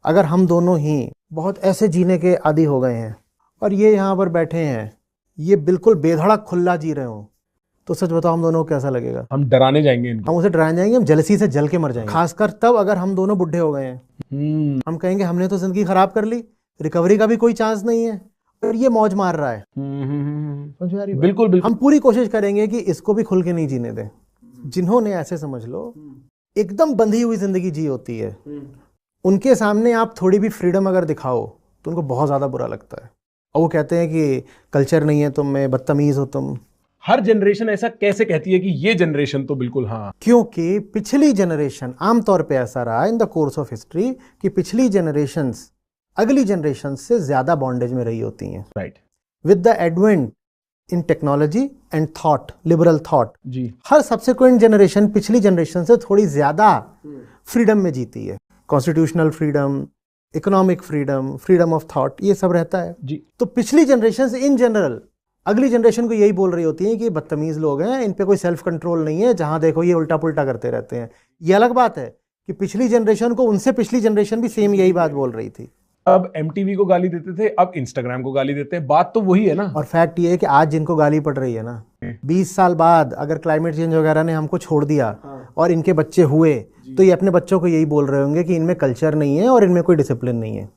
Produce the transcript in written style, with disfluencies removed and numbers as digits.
अगर हम दोनों ही बहुत ऐसे जीने के आदी हो गए हैं और ये यहाँ पर बैठे हैं, ये बिल्कुल बेधड़क खुला जी रहे हो, तो सच बताओ हम दोनों को कैसा लगेगा? हम डराने जाएंगे इनको। हम उसे डराने जाएंगे, हम जलसी से जल के मर जाएंगे। खासकर तब अगर हम दोनों बुढ़े हो गए हैं, हम कहेंगे हमने तो जिंदगी खराब कर ली, रिकवरी का भी कोई चांस नहीं है और ये मौज मार रहा है। समझ आ रही बात? बिल्कुल बिल्कुल। हम पूरी कोशिश करेंगे कि इसको भी खुल के नहीं जीने दें। जिन्होंने ऐसे समझ लो एकदम बंधी हुई जिंदगी जी होती है, उनके सामने आप थोड़ी भी फ्रीडम अगर दिखाओ तो उनको बहुत ज्यादा बुरा लगता है और वो कहते हैं कि कल्चर नहीं है तुम में, बदतमीज हो तुम। हर जनरेशन ऐसा कैसे कहती है कि ये जनरेशन तो बिल्कुल हाँ, क्योंकि पिछली जनरेशन, आमतौर पे ऐसा रहा in the course of history कि पिछली जनरेशंस अगली जनरेशन से ज्यादा बॉन्डेज में रही होती हैं। Right. With the advent in technology and thought, liberal thought, जी। हर सब्सिक्वेंट जनरेशन पिछली जनरेशन से थोड़ी ज्यादा फ्रीडम में जीती है। Constitutional freedom, economic freedom, freedom of thought, ये सब रहता है जी। तो पिछली जनरेशन इन जनरल अगली जनरेशन को यही बोल रही होती है कि बदतमीज लोग हैं, इन पे कोई सेल्फ कंट्रोल नहीं है, जहां देखो ये उल्टा पुल्टा करते रहते हैं। ये अलग बात है कि पिछली जनरेशन को उनसे पिछली जनरेशन भी सेम यही बात बोल रही थी। अब MTV को गाली देते थे, अब इंस्टाग्राम को गाली देते हैं, बात तो वही है ना। और फैक्ट ये है कि आज जिनको गाली पड़ रही है ना, 20 साल बाद अगर क्लाइमेट चेंज वगैरह ने हमको छोड़ दिया और इनके बच्चे हुए, तो ये अपने बच्चों को यही बोल रहे होंगे कि इनमें कल्चर नहीं है और इनमें कोई डिसिप्लिन नहीं है।